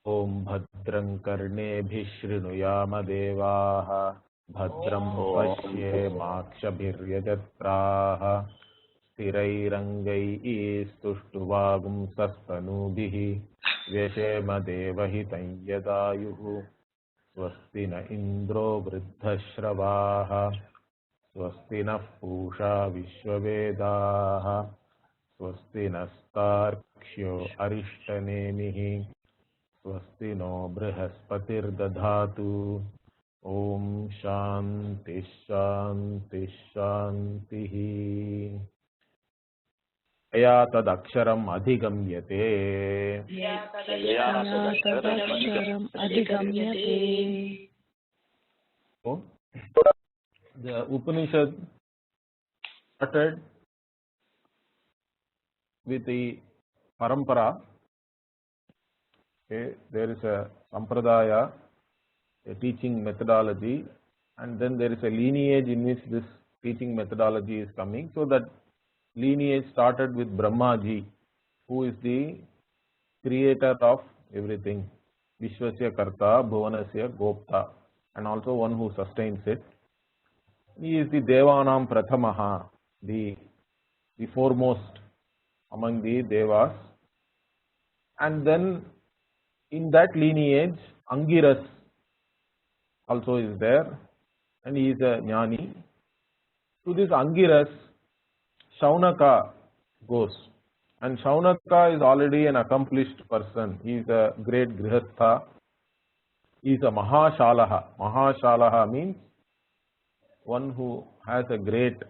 Om Bhadram Karneभिः शृणुयाम देवाः भद्रं पश्येमाक्षभिर्यजत्राः स्थिरैरङ्गैस्तुष्टुवागुंसस्तनूभिः व्यशेम देवहितं यदायुः स्वस्ति न इन्द्रो वृद्धश्रवाः स्वस्ति नः पूषा विश्ववेदाः स्वस्ति नस्तार्क्ष्यो अरिष्टनेमिः स्वस्ति नो बृहस्पतिर्दधातु ओम शांति शांति शांति या तदक्षरम् अधिगम्यते The Upanishad started with the parampara. Okay, there is a sampradaya, a teaching methodology, and then there is a lineage in which this teaching methodology is coming. So that lineage started with Brahmaji, who is the creator of everything, Vishwasya Karta, Bhuvanasya Gopta, and also one who sustains it. He is the Devanam Prathamaha, the foremost among the Devas. And then in that lineage, Angiras also is there, and he is a Jnani. To this Angiras, Saunaka goes, and Saunaka is already an accomplished person. He is a great Grihastha. He is a Mahashalaha. Mahashalaha means one who has a great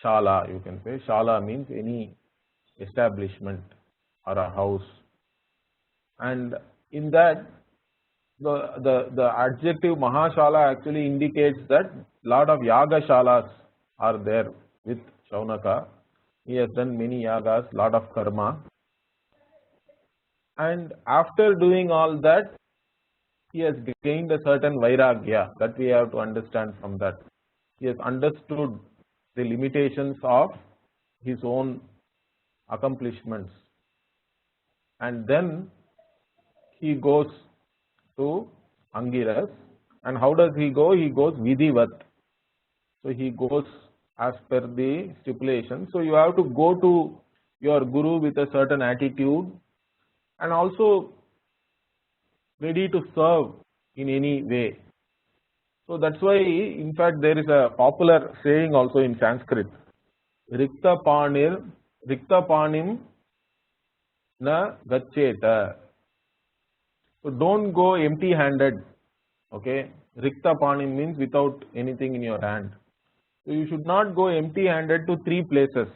Shala, you can say. Shala means any establishment or a house. And in that, the adjective Mahashala actually indicates that lot of Yaga Shalas are there with Saunaka. He has done many yagas, lot of karma. And after doing all that, he has gained a certain Vairagya. That we have to understand from that. He has understood the limitations of his own accomplishments. And then he goes to Angiras. And how does he go? He goes Vidhivat. So he goes as per the stipulation. So you have to go to your Guru with a certain attitude and also ready to serve in any way. So that's why, in fact, there is a popular saying also in Sanskrit, Rikta Panim na gaccheta. So don't go empty handed. Okay, Rikta Panim means without anything in your hand. So you should not go empty handed to three places.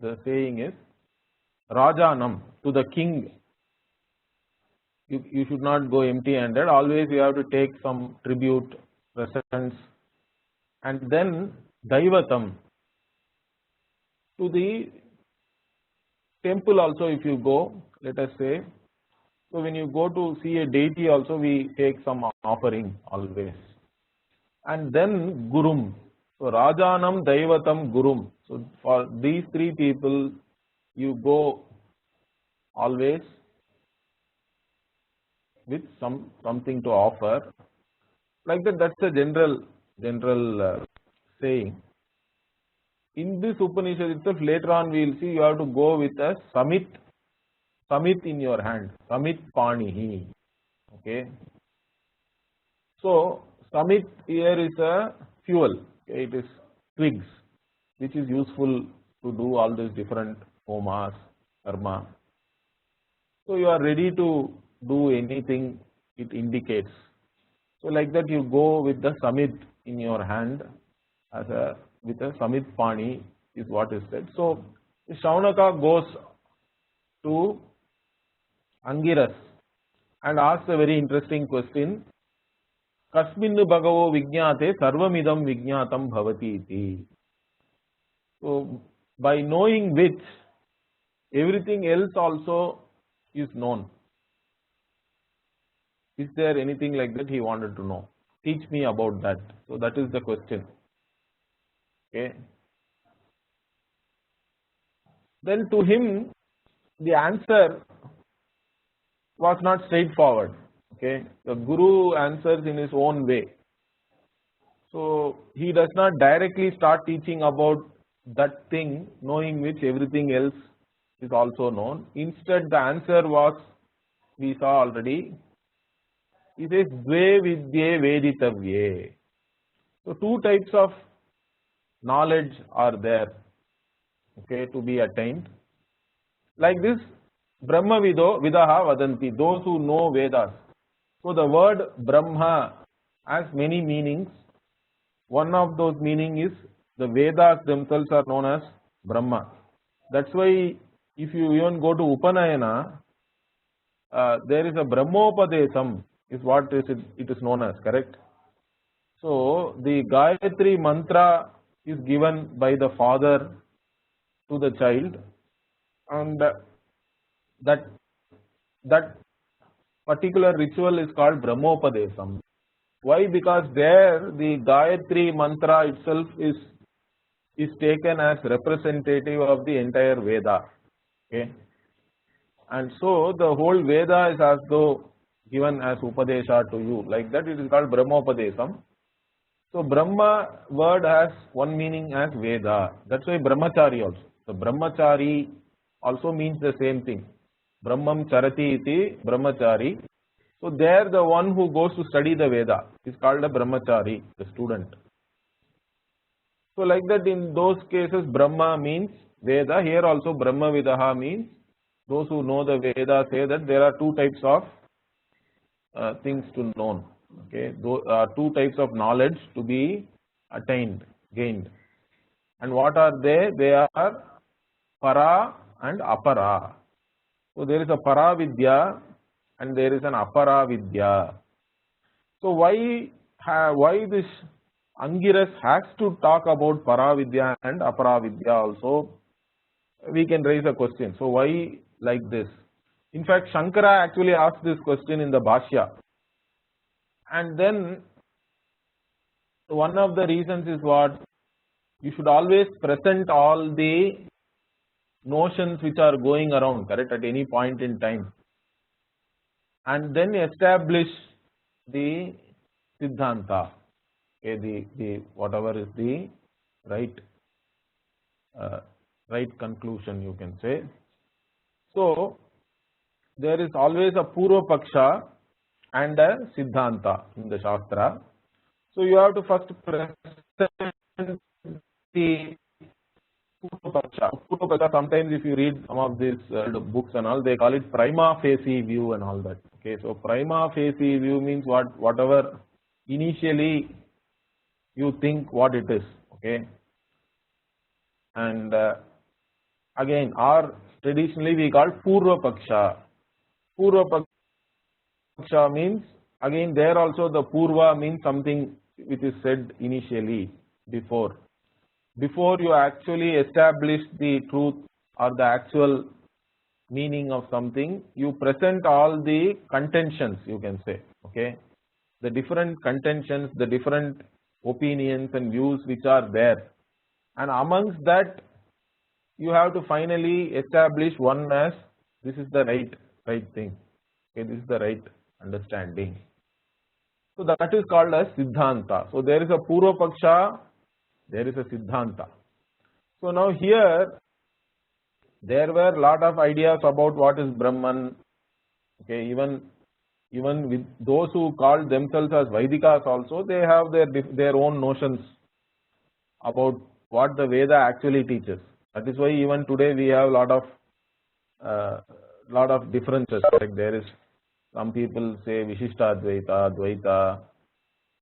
The saying is Rajanam, to the king. You should not go empty handed. Always you have to take some tribute, presents. And then Daivatam, to the temple also if you go, let us say. So when you go to see a deity also, we take some offering always. And then Gurum. So Rajanam, Daivatam, Gurum. So for these three people, you go always with something to offer. Like that, that's a general saying. In this Upanishad itself, later on we will see you have to go with a Samit in your hand. Samit Panihi. Okay. So Samit here is a fuel. Okay, it is twigs, which is useful to do all these different homas, karma. So you are ready to do anything it indicates. So like that you go with the Samit in your hand with a Samit Pani is what is said. So Saunaka goes to Angiras and asks a very interesting question. Kasminnu bhagavo vijñāte sarvamidam vijñātam bhavati iti. So by knowing which, everything else also is known. Is there anything like that he wanted to know? Teach me about that. So that is the question. Okay. Then to him, the answer was not straightforward. Okay, the Guru answers in his own way. So he does not directly start teaching about that thing, knowing which everything else is also known. Instead, the answer was, we saw already, he says Dve Vidye Veditavye. So two types of knowledge are there, okay, to be attained. Like this, Brahma Vido Vidaha Vadanti, those who know Vedas. So the word Brahma has many meanings. One of those meanings is the Vedas themselves are known as Brahma. That's why if you even go to Upanayana, there is a Brahmopadesam is what it is known as, correct? So the Gayatri mantra is given by the father to the child, and that particular ritual is called Brahmopadesam. Why? Because there the Gayatri mantra itself is taken as representative of the entire Veda. Okay, and so the whole Veda is as though given as Upadesha to you. Like that, it is called Brahmopadesam. So Brahma word has one meaning as Veda. That's why Brahmachari also. So Brahmachari also means the same thing. Brahmam charati iti Brahmachari. So there the one who goes to study the Veda is called a Brahmachari, the student. So like that, in those cases Brahma means Veda. Here also Brahma Vidaha means those who know the Veda say that there are two types of things to know. Okay, those are two types of knowledge to be attained, gained. And what are they? They are Para and Apara. So there is a Para Vidya and there is an Apara Vidya. So why this Angiras has to talk about Para Vidya and Apara Vidya also? We can raise a question. So why like this? In fact, Shankara actually asked this question in the Bhashya. And then one of the reasons is what? You should always present all the notions which are going around, correct, at any point in time, and then establish the Siddhanta, okay, the whatever is the right conclusion, you can say. So there is always a Purva Paksha and a Siddhanta in the Shastra. So you have to first present the Purva Paksha. Sometimes if you read some of these books and all, they call it prima facie view and all that. Okay, so prima facie view means whatever initially you think what it is. Okay, and again, or traditionally we call Purva Paksha. Purva Paksha means, again there also the Purva means something which is said initially, before you actually establish the truth or the actual meaning of something, you present all the contentions, you can say, okay, the different contentions, the different opinions and views which are there, and amongst that you have to finally establish one as this is the right thing, okay, this is the right understanding. So that is called as Siddhanta. So there is a Purva Paksha, there is a Siddhanta. So now here there were a lot of ideas about what is Brahman. Okay, even with those who called themselves as Vaidikas also, they have their own notions about what the Veda actually teaches. That is why even today we have a lot of differences. Like there is, some people say Vishishta Advaita, Dvaita,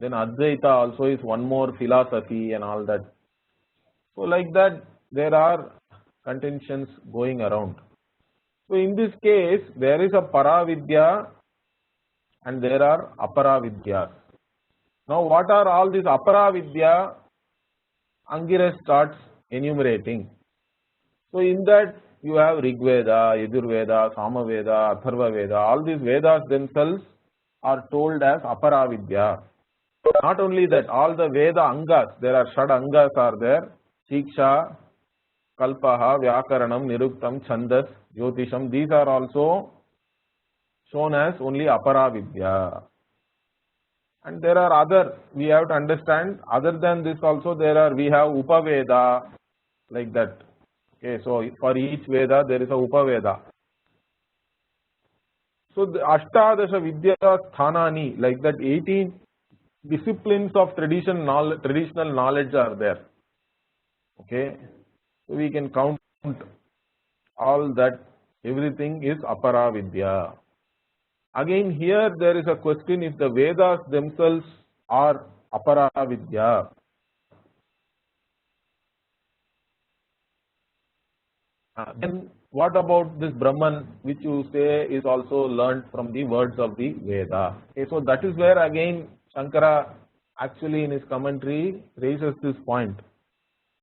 then Advaita also is one more philosophy and all that. So like that there are contentions going around. So in this case there is a Paravidya and there are Aparavidyas. Now what are all these Aparavidya? Angiras starts enumerating. So in that you have Rigveda, Yajurveda, Samaveda, Atharva Veda. All these Vedas themselves are told as Aparavidya. Not only that, all the Veda Angas, there are Shad Angas are there: Shiksha, Kalpaha, Vyakaranam, Niruktam, Chandas, Jyotisham, these are also shown as only Apara Vidya. And there are other, we have to understand, other than this also we have Upaveda, like that. Okay, so for each Veda there is a Upaveda. So the Ashtadasha Vidya Sthanani, like that 18 disciplines of traditional knowledge are there. Okay, so we can count all that, everything is Apara Vidya. Again here there is a question, if the Vedas themselves are Apara Vidya, then what about this Brahman which you say is also learned from the words of the Veda? Okay, so that is where again Shankara actually in his commentary raises this point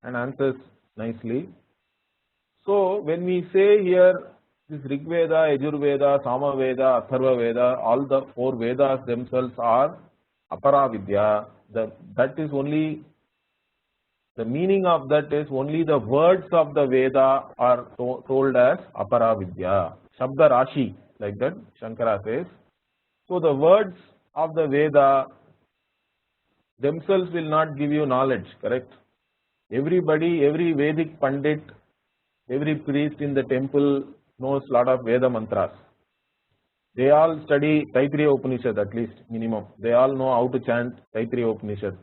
and answers nicely. So when we say here this Rig Veda, Yajur Veda, Sama Veda, Atharva Veda, all the 4 Vedas themselves are Apara Vidya, that is only, the meaning of that is only the words of the Veda are told as Apara Vidya. Shabda Rashi, like that Shankara says. So the words of the Veda themselves will not give you knowledge, correct? Everybody, every Vedic Pandit, every priest in the temple knows lot of Veda mantras. They all study Taittiriya Upanishad at least, minimum. They all know how to chant Taittiriya Upanishad.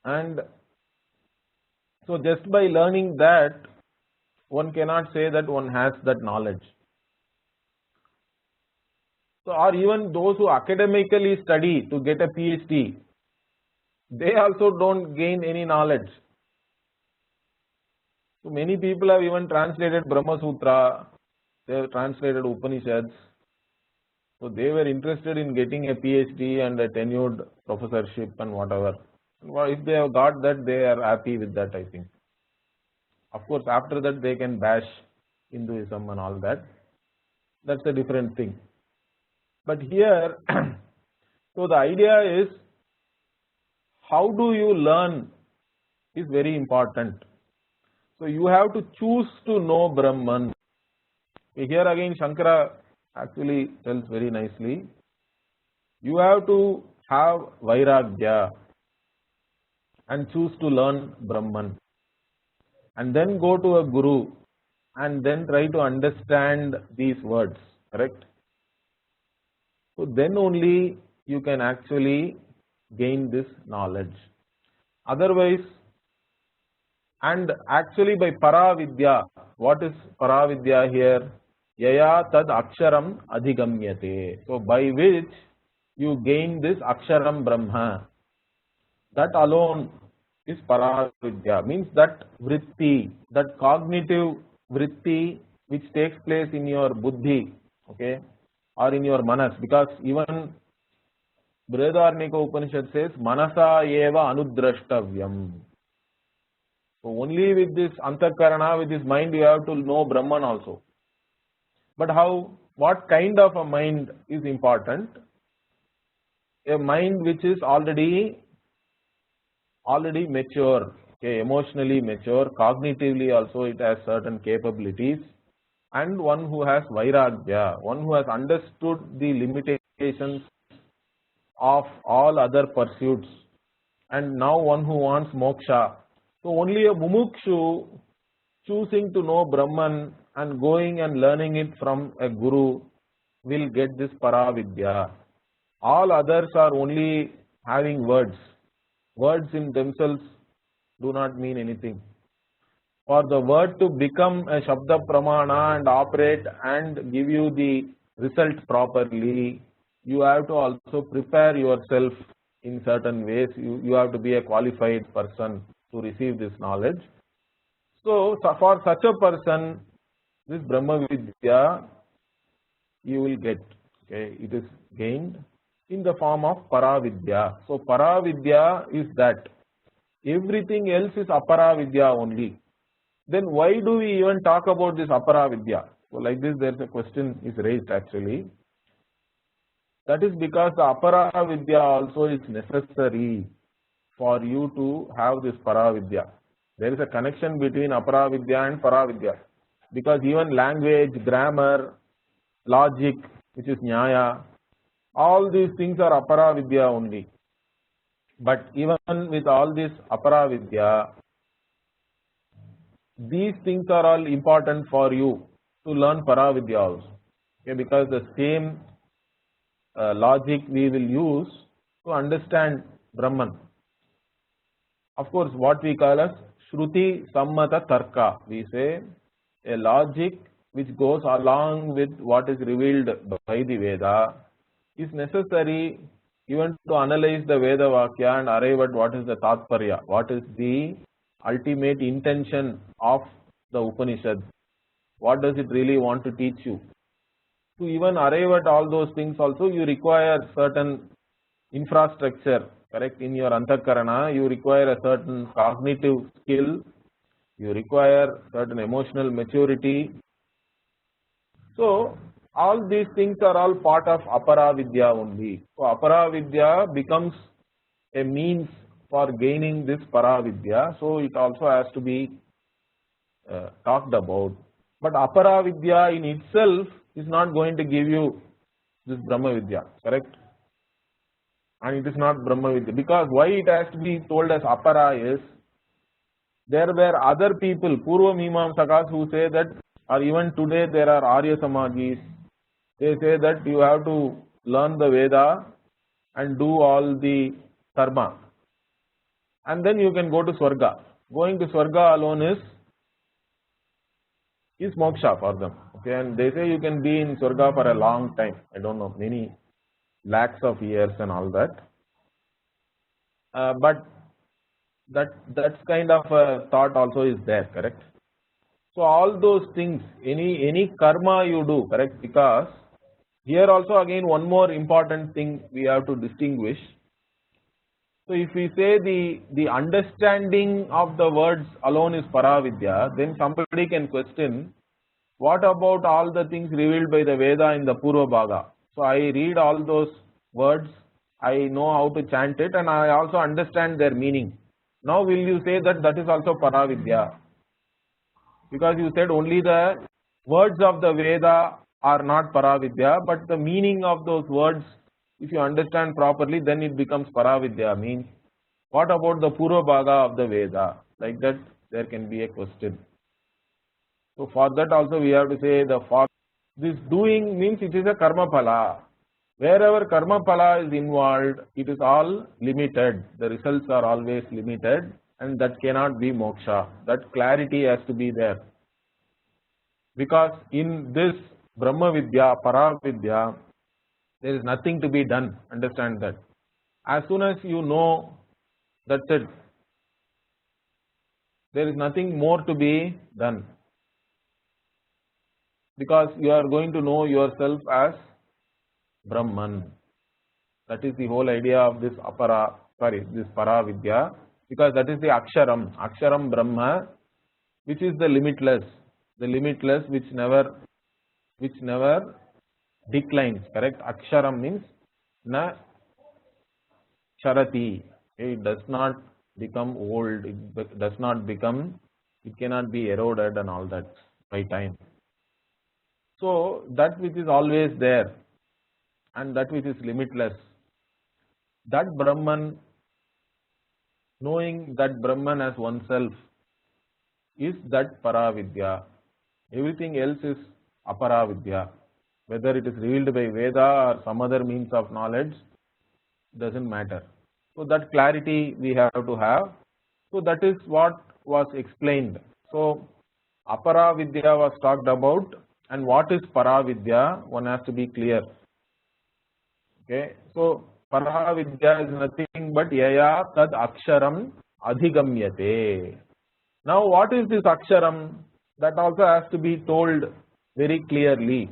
And so just by learning that, one cannot say that one has that knowledge. So, or even those who academically study to get a PhD, they also don't gain any knowledge. So many people have even translated Brahma Sutra, they have translated Upanishads. So they were interested in getting a PhD and a tenured professorship and whatever. If they have got that, they are happy with that, I think. Of course, after that they can bash Hinduism and all that. That's a different thing. But here, so the idea is, how do you learn is very important. So you have to choose to know Brahman. Here again Shankara actually tells very nicely, you have to have Vairagya and choose to learn Brahman, and then go to a Guru and then try to understand these words, correct? So then only you can actually gain this knowledge. Otherwise, and actually by Paravidya, what is Paravidya here? Yaya tad aksharam adhigamyate. So by which you gain this aksharam Brahma. That alone is Paravidya. Means that vritti, that cognitive vritti which takes place in your buddhi, okay, or in your manas. Because even Brihadaranyaka says, Manasa eva anudrashtavyam. So only with this antakarana, with this mind, you have to know Brahman also. But how? What kind of a mind is important? A mind which is already mature, okay, emotionally mature, cognitively also it has certain capabilities, and one who has Vairagya, one who has understood the limitations of all other pursuits, and now one who wants moksha. So only a mumukshu choosing to know Brahman and going and learning it from a guru will get this Paravidya. All others are only having words. Words in themselves do not mean anything. For the word to become a Shabda Pramana and operate and give you the result properly, you have to also prepare yourself in certain ways. You have to be a qualified person to receive this knowledge. So for such a person, this Brahma Vidya you will get. Okay, it is gained in the form of Paravidya. So Paravidya is that. Everything else is Aparavidya only. Then why do we even talk about this Aparavidya? So like this, there is a question is raised actually. That is because the Aparavidya also is necessary for you to have this Paravidya. There is a connection between Apara Vidya and Para Vidya. Because even language, grammar, logic, which is Nyaya, all these things are Apara Vidya only. But even with all this Apara Vidya, these things are all important for you to learn Para Vidya also. Okay, because the same logic we will use to understand Brahman. Of course, what we call as Shruti Sammata Tarka, we say a logic which goes along with what is revealed by the Veda is necessary even to analyze the Veda Vakya and arrive at what is the Tatparya, what is the ultimate intention of the Upanishad, what does it really want to teach you. To even arrive at all those things also you require certain infrastructure, correct, in your Antakarana, you require a certain cognitive skill, you require certain emotional maturity. So all these things are all part of Apara Vidya only. So Apara Vidya becomes a means for gaining this Para Vidya, so it also has to be talked about. But Apara Vidya in itself is not going to give you this Brahma Vidya, correct? And it is not Brahma Vidya, because why it has to be told as Apara is, there were other people, Purva Mimamsakas, who say that, or even today there are Arya Samajis, they say that you have to learn the Veda and do all the karma, and then you can go to Swarga. Going to Swarga alone is moksha for them. Okay, and they say you can be in Swarga for a long time. I don't know, many lakhs of years and all that. But that's kind of a thought also is there, correct? So all those things, any karma you do, correct? Because here also again one more important thing we have to distinguish. So if we say the understanding of the words alone is Paravidya, then somebody can question, what about all the things revealed by the Veda in the Purva Bhaga? So I read all those words, I know how to chant it, and I also understand their meaning. Now will you say that that is also Paravidya? Because you said only the words of the Veda are not Paravidya, but the meaning of those words, if you understand properly, then it becomes Paravidya. Means, what about the Purva Bhaga of the Veda? Like that, there can be a question. So for that also we have to say this doing means it is a karma phala. Wherever karma phala is involved, it is all limited. The results are always limited, and that cannot be moksha. That clarity has to be there. Because in this Brahma Vidya, Para Vidya, there is nothing to be done. Understand that. As soon as you know, that's it. There is nothing more to be done. Because you are going to know yourself as Brahman. That is the whole idea of this this Para Vidya. Because that is the Aksharam Brahma, which is the limitless which never declines, correct? Aksharam means na charati. It does not become old, it does not become, it cannot be eroded and all that by time. So that which is always there and that which is limitless, that Brahman, knowing that Brahman as oneself, is that Paravidya. Everything else is Aparavidya. Whether it is revealed by Veda or some other means of knowledge, doesn't matter. So that clarity we have to have. So that is what was explained. So Aparavidya was talked about, and what is Paravidya, one has to be clear. Okay, so Paravidya is nothing but Yaya Tad Aksharam Adhigamyate. Now what is this Aksharam? That also has to be told very clearly.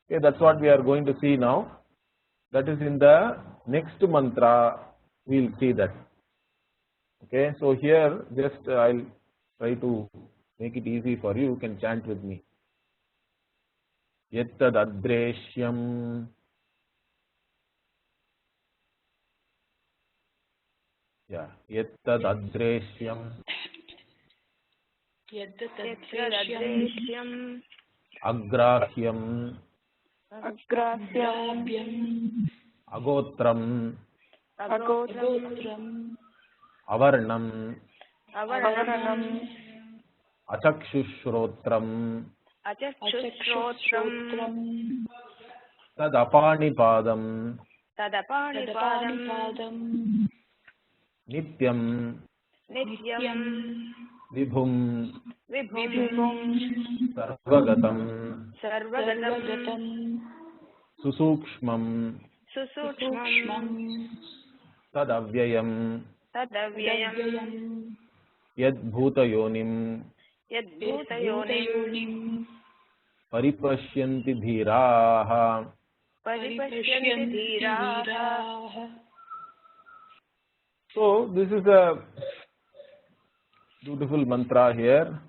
Okay, that's what we are going to see now. That is in the next mantra, we will see that. Okay, so here just I will try to make it easy for you. You can chant with me. Yettad adreshyam. Yeah, yettad adreshyam यद्दृश्यम् अग्राह्यम् अगोत्रम् अवर्णम् अचक्षुश्रोत्रम् तदपाणिपादम् नित्यम् विभुम् सर्वगतम् सुसूक्ष्मम् तदव्ययम् यद्भूतयोनिम् परिपश्यन्ति धीराः So this is a beautiful mantra here.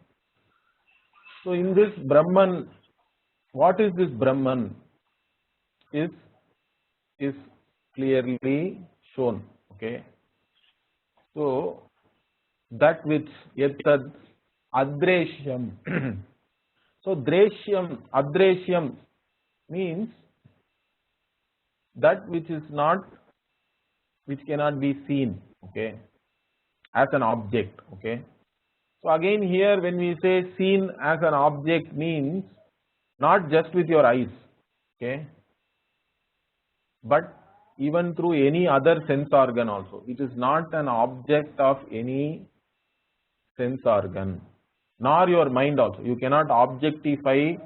So in this Brahman, what is this Brahman is clearly shown. Okay. So that which yatad adreshyam. So dreshyam, adreshyam means that which is not, which cannot be seen, okay, as an object, okay. So again here when we say seen as an object means not just with your eyes, okay, but even through any other sense organ also. It is not an object of any sense organ, nor your mind also. You cannot objectify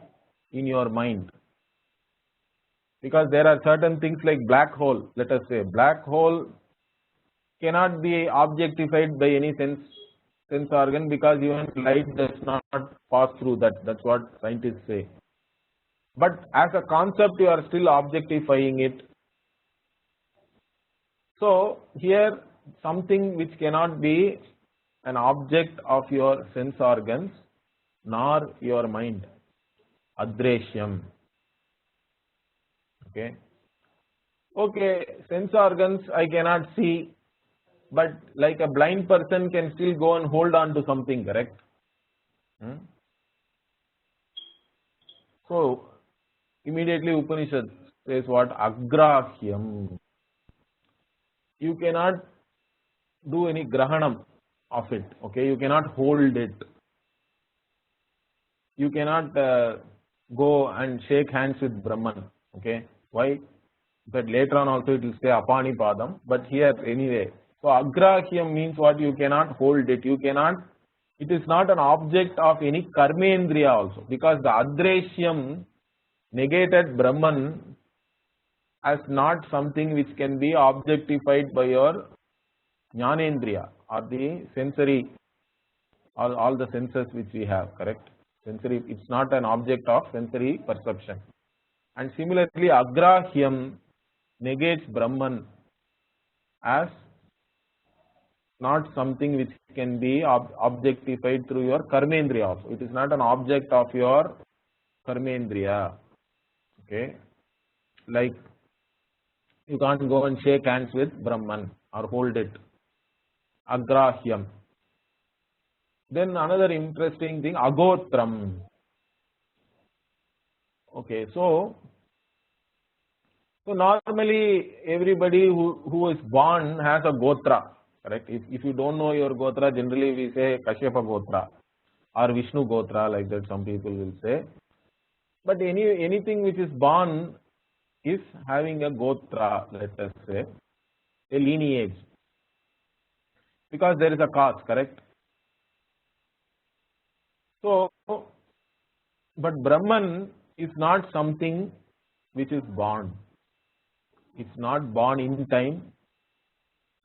in your mind, because there are certain things like black hole. Let us say black hole cannot be objectified by any sense organ, because even light does not pass through that. That's what scientists say. But as a concept you are still objectifying it. So here something which cannot be an object of your sense organs nor your mind, adreshyam. Okay. Okay, sense organs I cannot see, but like a blind person can still go and hold on to something, correct? So immediately Upanishad says what? Agrahyam. You cannot do any grahanam of it, okay? You cannot hold it. You cannot go and shake hands with Brahman, okay? Why? But later on also it will say apanipadam, but here anyway. So agrahyam means what? You cannot hold it. You cannot, it is not an object of any karmendriya also, because the adreshyam negated Brahman as not something which can be objectified by your jnanendriya or the sensory, all the senses which we have, correct? Sensory, it's not an object of sensory perception. And similarly agrahyam negates Brahman as not something which can be objectified through your karmendriya also. It is not an object of your karmendriya, okay? Like you can't go and shake hands with Brahman or hold it. Agrahyam. Then another interesting thing, agotram. Okay, so normally everybody who is born has a gotra, correct? If you don't know your gotra, generally we say Kashyapa gotra or Vishnu gotra, like that some people will say. But anything which is born is having a gotra, let us say, a lineage, because there is a cause, correct? So, but Brahman is not something which is born. It's not born in time,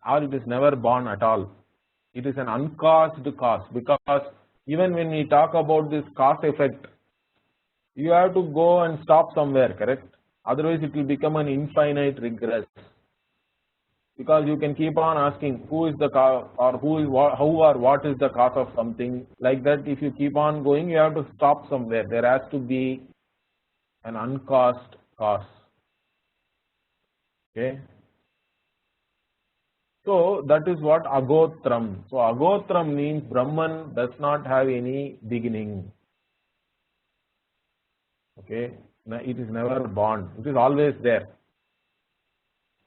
or it is never born at all. It is an uncaused cause, because even when we talk about this cause effect, you have to go and stop somewhere, correct? Otherwise it will become an infinite regress, because you can keep on asking who is the cause, or who or what is the cause of something. Like that, if you keep on going, you have to stop somewhere. There has to be an uncaused cause, okay? So that is what agotram. So agotram means Brahman does not have any beginning. Okay, it is never born. It is always there.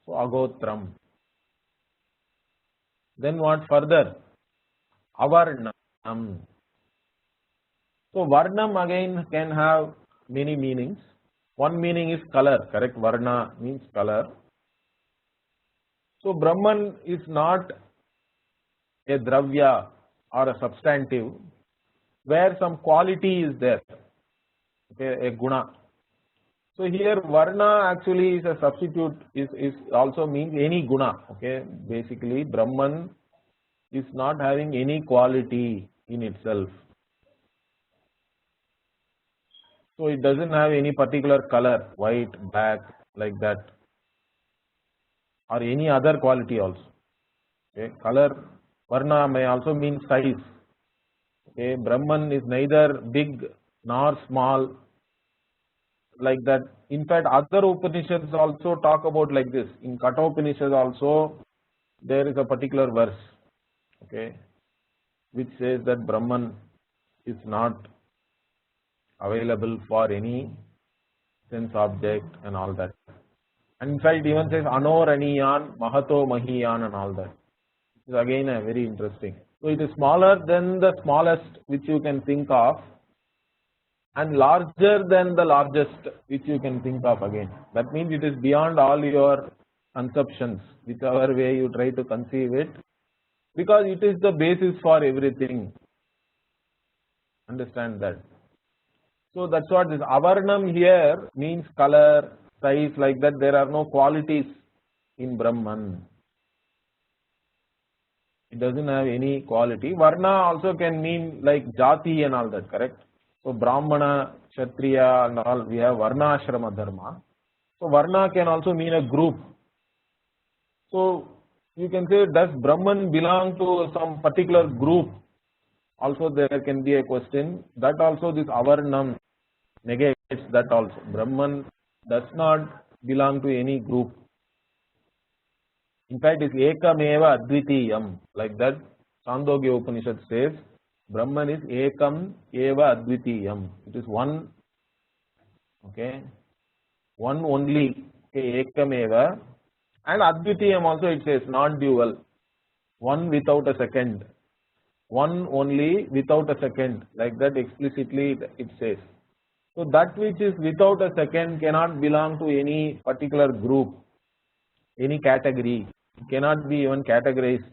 So agotram. Then what further? Avarnam. So varnam again can have many meanings. One meaning is color, correct? Varna means color. So Brahman is not a dravya or a substantive where some quality is there, okay, a guna. So here Varna actually is a substitute, is also means any guna. Okay, basically Brahman is not having any quality in itself. So it doesn't have any particular color, white, black, like that, or any other quality also. Okay, color, Varna may also mean size. Okay, Brahman is neither big nor small, like that. In fact, other Upanishads also talk about like this. In Kathopanishad also, there is a particular verse, okay, which says that Brahman is not available for any sense object and all that. And in fact, it even says Anoraniyan, Mahato Mahiyan and all that. It is again a very interesting. So it is smaller than the smallest which you can think of, and larger than the largest which you can think of again. That means it is beyond all your conceptions, whichever way you try to conceive it, because it is the basis for everything. Understand that. So that's what this avarnam here means, color, size, like that. There are no qualities in Brahman. It doesn't have any quality. Varna also can mean like jati and all that, correct? So Brahmana, Kshatriya and all, we have Varna Ashrama Dharma. So Varna can also mean a group. So you can say, does Brahman belong to some particular group? Also there can be a question. That also this avarnam negates that also. Brahman does not belong to any group. In fact, it's ekam eva advitiyam, like that Chandogya Upanishad says, Brahman is ekam eva advitiyam. It is one, okay, one only, okay, ekam eva, and advitiyam also it says, non-dual, one without a second, one only without a second, like that explicitly it says. So that which is without a second cannot belong to any particular group, any category, cannot be even categorized.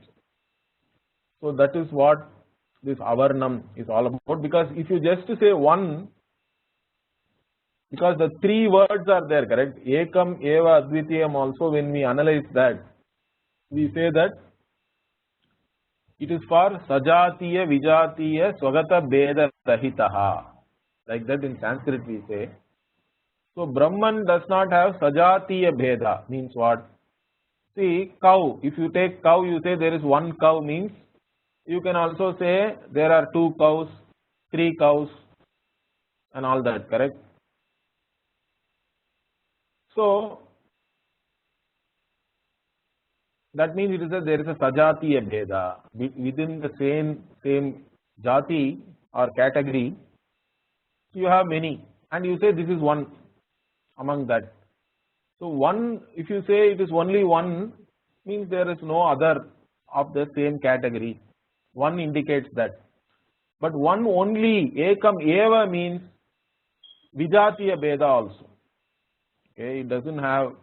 So that is what this avarnam is all about, because if you just say one, because the three words are there, correct? Ekam, eva, advitiyam also, when we analyze that, we say that it is for sajatiya, vijatiya, swagata, beda, rahitaha. Like that in Sanskrit we say. So Brahman does not have sajatiya bheda, means what? See, cow, if you take cow, you say there is one cow, means you can also say there are two cows, three cows and all that, correct? So that means it is there is a sajatiya bheda within the same jati or category. You have many, and you say this is one among that. So one, if you say it is only one, means there is no other of the same category. One indicates that. But one only, ekam eva, means vijatiya bheda also. Okay, it doesn't have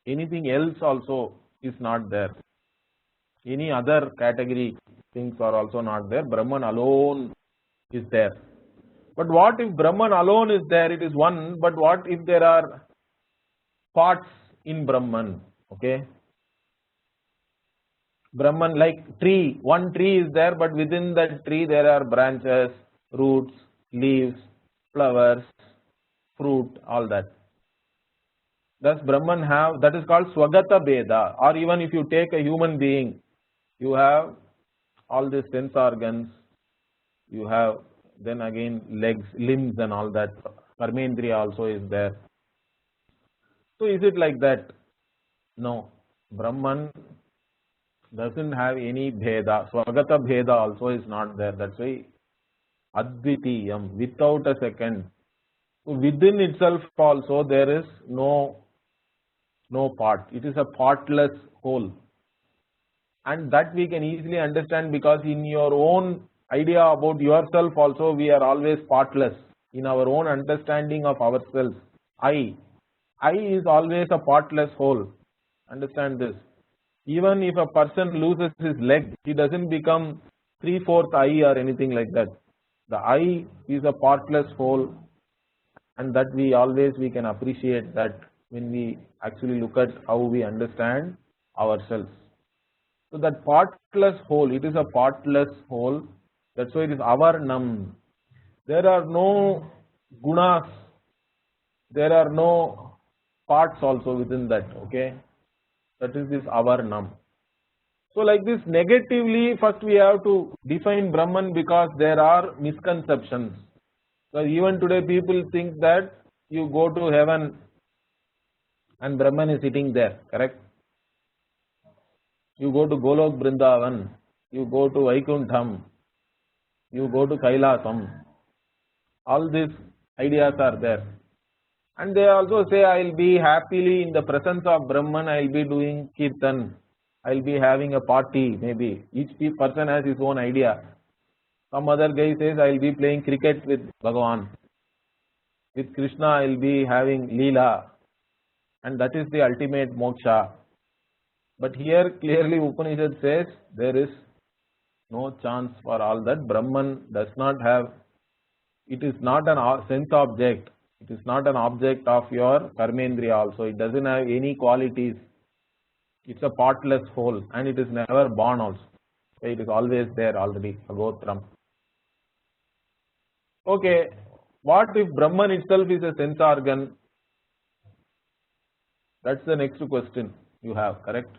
anything else, also is not there. Any other category things are also not there. Brahman alone is there. But what if Brahman alone is there? It is one. But what if there are parts in Brahman? Okay, Brahman, like tree, one tree is there, but within that tree there are branches, roots, leaves, flowers, fruit, all that. Does Brahman have? That is called swagata beda. Or even if you take a human being, you have all these sense organs, you have then again legs, limbs and all that. Karmendriya also is there. So is it like that? No. Brahman doesn't have any bheda. Swagata bheda also is not there. That's why Advitiyam, without a second. So within itself also there is no part. It is a partless whole. And that we can easily understand because in your own idea about yourself also we are always partless. In our own understanding of ourselves, I is always a partless whole. Understand this. Even if a person loses his leg, he doesn't become 3/4 I or anything like that. The I is a partless whole, and that we can appreciate that when we actually look at how we understand ourselves. So that partless whole, it is a partless whole. That's why it is avarnam. There are no gunas, there are no parts also within that, okay? That is this avarnam. So like this, negatively, first we have to define Brahman because there are misconceptions. So even today people think that you go to heaven and Brahman is sitting there, correct? You go to Golok Brindavan, you go to Vaikuntham, you go to Kailasam. All these ideas are there. And they also say, I will be happily in the presence of Brahman, I will be doing Kirtan, I will be having a party, maybe. Each person has his own idea. Some other guy says, I will be playing cricket with Bhagavan. With Krishna, I will be having Leela. And that is the ultimate moksha. But here clearly Upanishad says, there is no chance for all that. Brahman does not have, it is not an sense object. It is not an object of your karmendriya also. It doesn't have any qualities. It's a partless whole and it is never born also. It is always there already, agotram. Okay, what if Brahman itself is a sense organ? That's the next question you have, correct?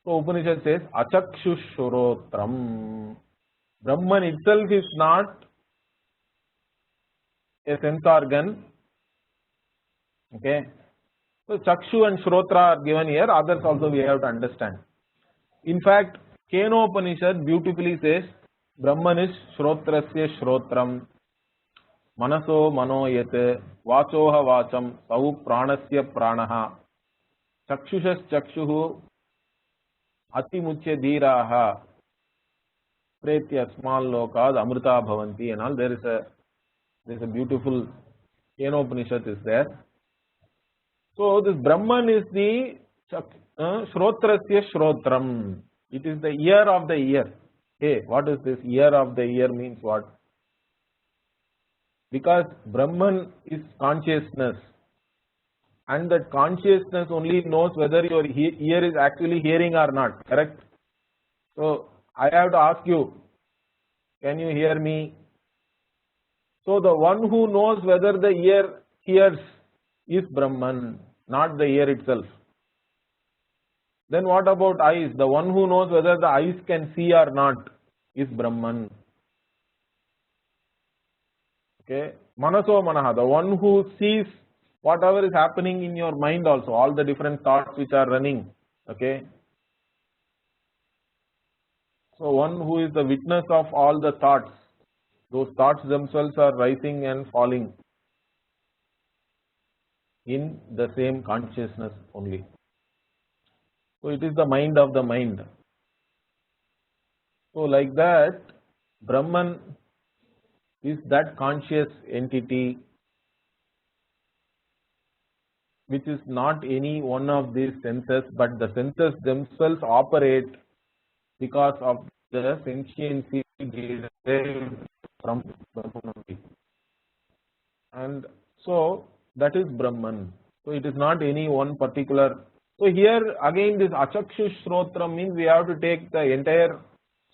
So Upanishad says, Achakshushurotram. Brahman itself is not a sense organ. Okay. So Chakshu and Shrotra are given here, others also we have to understand. In fact, Kenopanishad beautifully says, Brahman is Shrotrasya Shrotram, Manaso Manoyate, Vachoha Vacham, Sau Pranasya Pranaha, Chakshushas Chakshuhu, Atimuchya Dhiraha, Pretya Small Lokad, Amrita Bhavanti and all. There is a beautiful Kenopanishad is there. So this Brahman is the Shrotrasya Shrotram. It is the ear of the ear. Hey, what is this ear of the ear means what? Because Brahman is consciousness. And that consciousness only knows whether your ear is actually hearing or not, correct? So I have to ask you, can you hear me? So the one who knows whether the ear hears is Brahman, not the ear itself. Then what about eyes? The one who knows whether the eyes can see or not is Brahman. Okay, Manaso Manaha, the one who sees whatever is happening in your mind also, all the different thoughts which are running. Okay. So one who is the witness of all the thoughts, those thoughts themselves are rising and falling in the same consciousness only. So it is the mind of the mind. So like that, Brahman is that conscious entity which is not any one of these senses, but the senses themselves operate because of the sentiency derived from Brahman. And so that is Brahman. So it is not any one particular. So here again this Achakshushrotra means we have to take the entire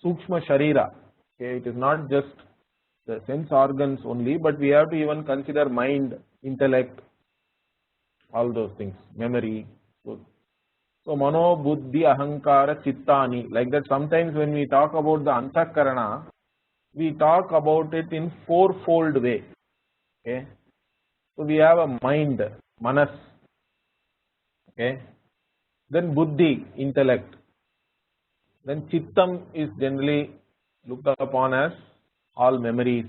Sukshma Sharira. Okay, it is not just the sense organs only, but we have to even consider mind, intellect, all those things, memory. So Mano, Buddhi, Ahankara, Chittani, like that sometimes when we talk about the Antakarana, we talk about it in fourfold way. Okay. So we have a mind, Manas. Okay. Then buddhi, intellect. Then chittam is generally looked upon as all memories.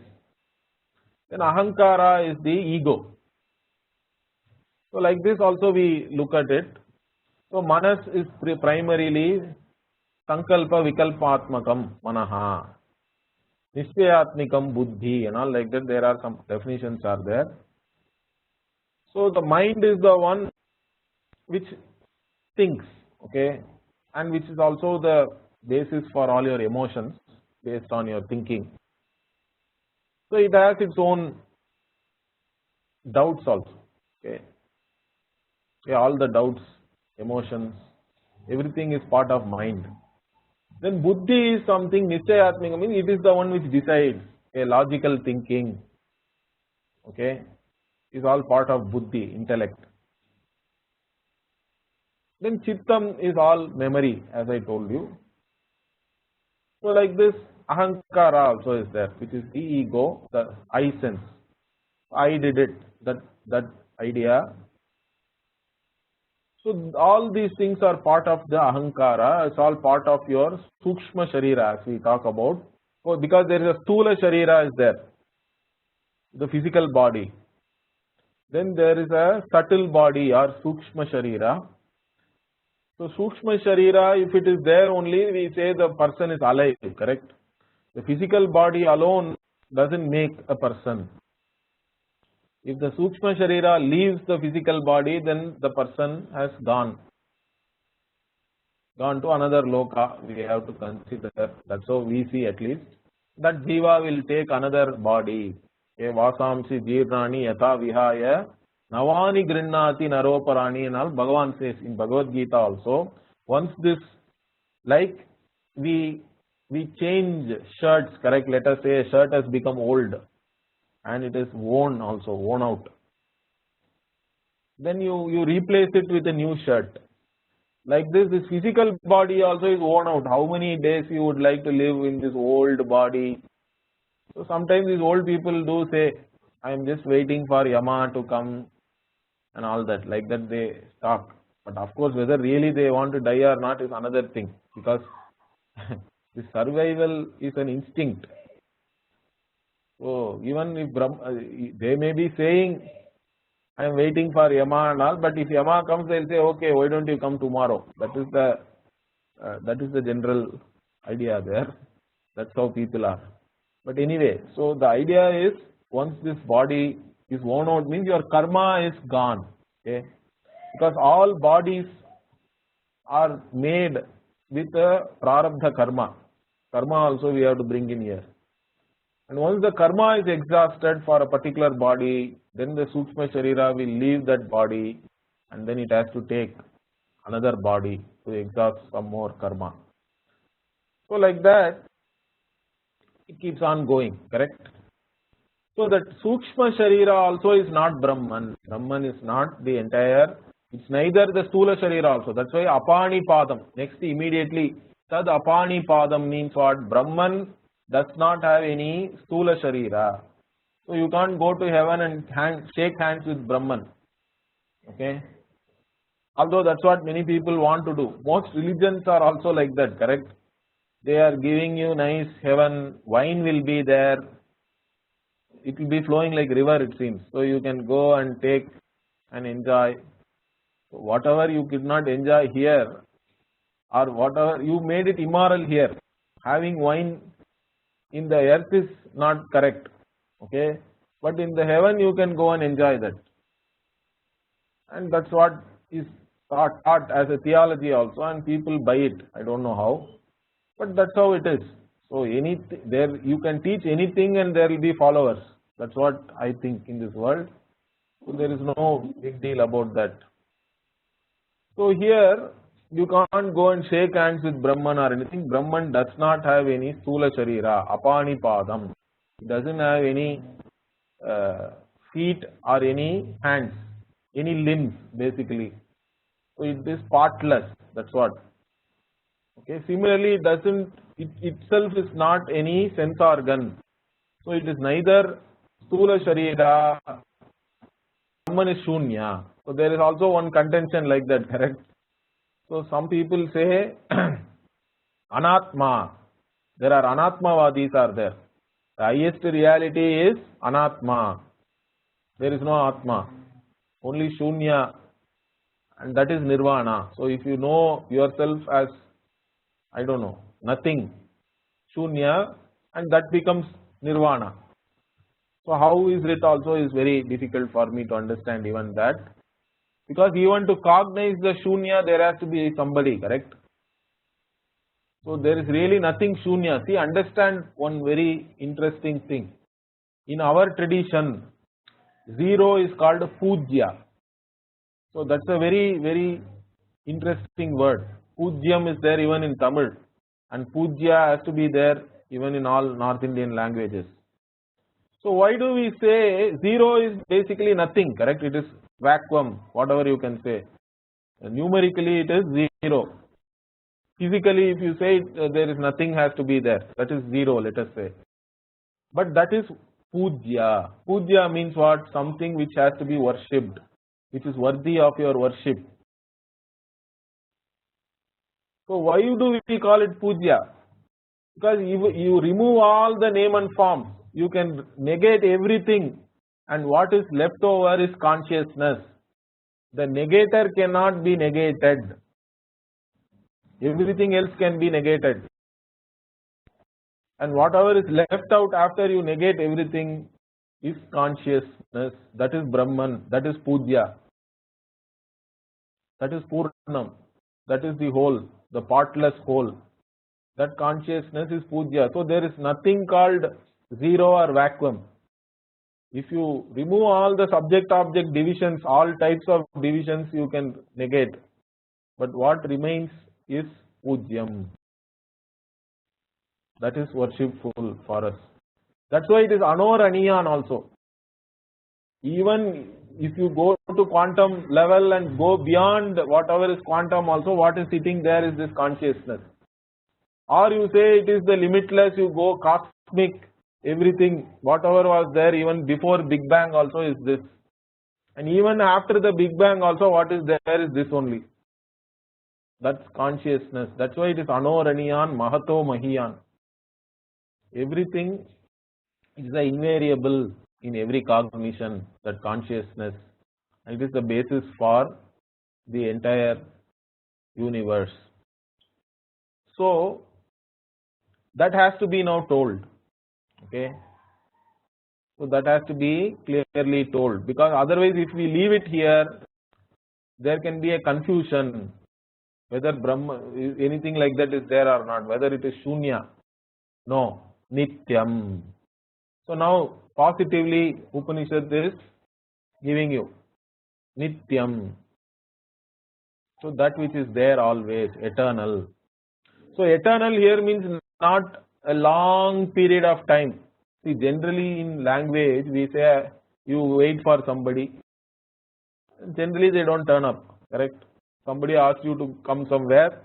Then ahankara is the ego. So like this also we look at it. So manas is primarily sankalpa vikalpatmakam manaha. Nishchayatmikam buddhi and all like that. There are some definitions are there. So the mind is the one which thinks, okay, and which is also the basis for all your emotions based on your thinking. So it has its own doubts also, okay. All the doubts, emotions, everything is part of mind. Then buddhi is something nischayatmika, means it is the one which decides, a logical thinking, okay, is all part of buddhi, intellect. Then chittam is all memory, as I told you. So like this, ahankara also is there, which is the ego, the I sense. I did it, that idea. So all these things are part of the ahankara. It's all part of your sukshma sharira, as we talk about. Oh, because there is a stula sharira is there, the physical body. Then there is a subtle body or sukshma sharira. So sukshma sharira, if it is there only, we say the person is alive, correct? The physical body alone doesn't make a person. If the sukshma sharira leaves the physical body, then the person has gone to another loka. We have to consider, that's how we see at least, that jiva will take another body. Vasamsi jirnani yatha vihaya navani grinnati naroparani and all Bhagavan says in Bhagavad Gita also. Once this, like we change shirts, correct? Let us say a shirt has become old and it is worn out. Then you replace it with a new shirt. Like this physical body also is worn out. How many days you would like to live in this old body? So sometimes these old people do say, I am just waiting for Yama to come and all that. Like that they talk. But of course, whether really they want to die or not is another thing. Because the survival is an instinct. So even if they may be saying, I am waiting for Yama and all, but if Yama comes, they'll say, okay, why don't you come tomorrow? That is the general idea there. That's how people are. But anyway, so the idea is, once this body is worn out, means your karma is gone. Okay? Because all bodies are made with a prarabdha karma. Karma also we have to bring in here. And once the karma is exhausted for a particular body, then the sukshma sharira will leave that body and then it has to take another body to exhaust some more karma. So like that, it keeps on going, correct? So that sukshma sharira also is not Brahman. Brahman is not the entire, it's neither the stula sharira also. That's why apani padam. Next immediately, tad apani padam means what? Brahman does not have any stula sharira. So you can't go to heaven and shake hands with Brahman. Okay? Although that's what many people want to do. Most religions are also like that, correct? They are giving you nice heaven, wine will be there, it will be flowing like river it seems. So you can go and take and enjoy. Whatever you could not enjoy here, or whatever, you made it immoral here. Having wine in the earth is not correct, okay? But in the heaven you can go and enjoy that. And that's what is taught as a theology also, and people buy it. I don't know how. But that's how it is. So there you can teach anything and there will be followers. That's what I think in this world. So there is no big deal about that. So here you can't go and shake hands with Brahman or anything. Brahman does not have any stula sharira, apani padam. It doesn't have any feet or any hands, any limbs basically. So it is partless. That's what. Okay. Similarly, it itself is not any sense organ. So it is neither stula sharira, Brahman is shunya. So there is also one contention like that, correct? So some people say Anatma. There are Anatmavadis are there. The highest reality is Anatma. There is no Atma. Only Shunya, and that is Nirvana. So if you know yourself as, I don't know, nothing, Shunya, and that becomes Nirvana. So how is it also is very difficult for me to understand even that. Because even to cognize the Shunya, there has to be somebody, correct? So there is really nothing Shunya. See, understand one very interesting thing. In our tradition, zero is called Pujya. So that's a very, very interesting word. Pujyam is there even in Tamil, and Pujya has to be there even in all North Indian languages. So why do we say zero is basically nothing, correct? It is vacuum, whatever you can say. Numerically it is zero. Physically if you say there is nothing has to be there, that is zero, let us say. But that is Pujya. Pujya means what? Something which has to be worshipped, which is worthy of your worship. So why do we call it Pujya? Because you remove all the name and form, you can negate everything, and what is left over is consciousness. The negator cannot be negated. Everything else can be negated. And whatever is left out after you negate everything is consciousness. That is Brahman. That is Pujya. That is Purnam. That is the whole, the partless whole. That consciousness is Pujya. So there is nothing called zero or vacuum. If you remove all the subject-object divisions, all types of divisions you can negate. But what remains is Pujyam. That is worshipful for us. That's why it is Anoraniyan also. Even if you go to quantum level and go beyond whatever is quantum also, what is sitting there is this consciousness. Or you say it is the limitless, you go cosmic, everything, whatever was there even before Big Bang also is this. And even after the Big Bang also what is there is this only. That's consciousness. That's why it is Anoraniyan, Mahato Mahiyan. Everything is the invariable in every cognition, that consciousness. And it is the basis for the entire universe. So that has to be now told. Okay. So that has to be clearly told, because otherwise if we leave it here, there can be a confusion whether Brahma, anything like that is there or not, whether it is Shunya. No, Nityam. So now positively Upanishad is giving you Nityam. So that which is there always, eternal. So eternal here means not a long period of time. See, generally in language we say you wait for somebody. Generally they don't turn up, correct? Somebody asks you to come somewhere,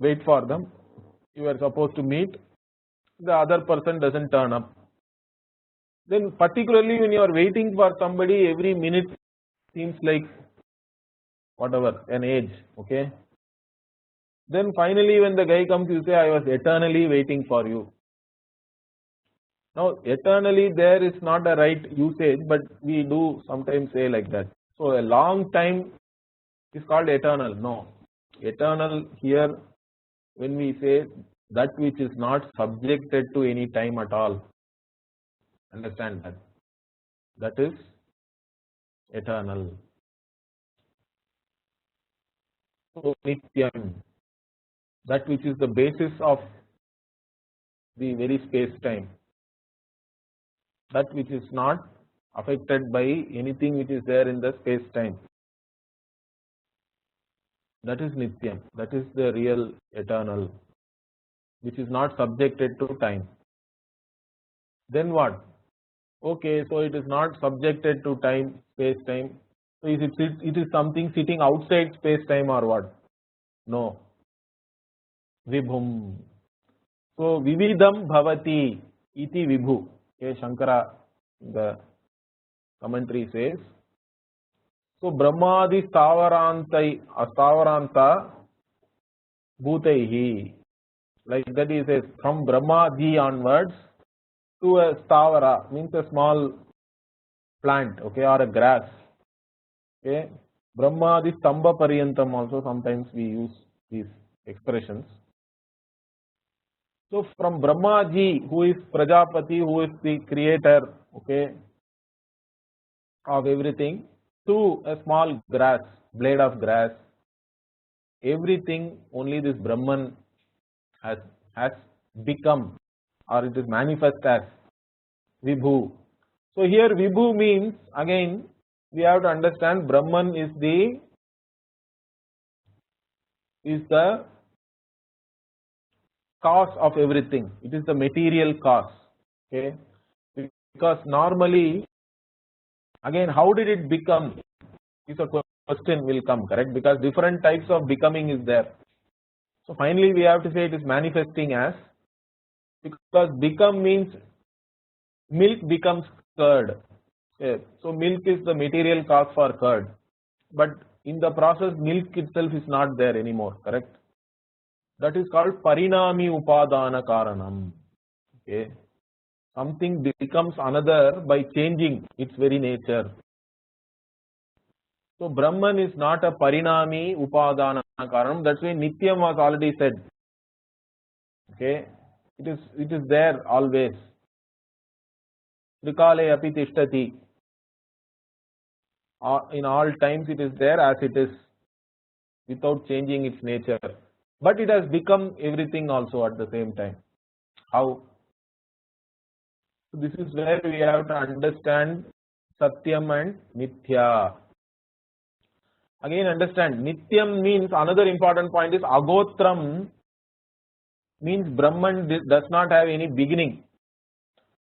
wait for them. You are supposed to meet, the other person doesn't turn up. Then particularly when you are waiting for somebody, every minute seems like whatever, an age, okay? Then finally when the guy comes, you say, I was eternally waiting for you. Now eternally there is not a right usage, but we do sometimes say like that. So a long time is called eternal. No, eternal here when we say that which is not subjected to any time at all. Understand that. That is eternal. So Nityam, that which is the basis of the very space-time, that which is not affected by anything which is there in the space-time. That is Nityam, that is the real eternal, which is not subjected to time. Then what? Okay, so it is not subjected to time, space-time. So is it is something sitting outside space-time or what? No. Vibhum. So Vividam Bhavati iti Vibhu. Okay, Shankara, the commentary says. So Brahmadi Stavaranta bhutaihi. Like that he says, from Brahmaji onwards to a stavara, means a small plant, okay, or a grass. Okay, Brahmadi Stamba Pariyantam also sometimes we use these expressions. So from Brahmaji, who is Prajapati, who is the creator, okay, of everything, to a small grass, blade of grass, everything only this Brahman has become, or it is manifest as Vibhu. So here Vibhu means, again we have to understand Brahman is the cause of everything. It is the material cause. Okay, because normally, again, how did it become? Is a question will come, correct? Because different types of becoming is there. So finally, we have to say it is manifesting as, because become means milk becomes curd. Okay. So milk is the material cause for curd, but in the process, milk itself is not there anymore, correct? That is called parinami upadana karanam. Okay, something becomes another by changing its very nature. So Brahman is not a parinami upadana karanam. That's why Nityam was already said. Okay, it is there always. Trikale api tishtati. In all times it is there as it is, without changing its nature. But it has become everything also at the same time. How? So this is where we have to understand Satyam and Nithya. Again understand, Nityam means, another important point is Agotram means Brahman does not have any beginning.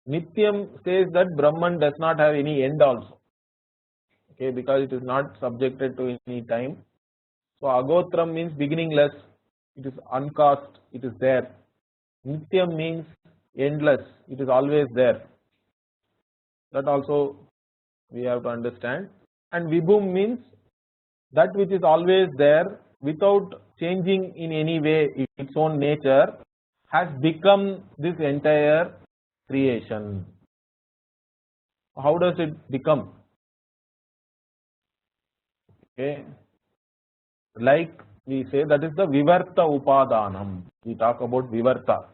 Nityam says that Brahman does not have any end also. Okay, because it is not subjected to any time. So Agotram means beginningless, it is uncaused, it is there. Nityam means endless, it is always there. That also we have to understand. And Vibhum means that which is always there without changing in any way its own nature, has become this entire creation. How does it become? Okay, like we say, that is the Vivarta Upadanam. We talk about Vivarta.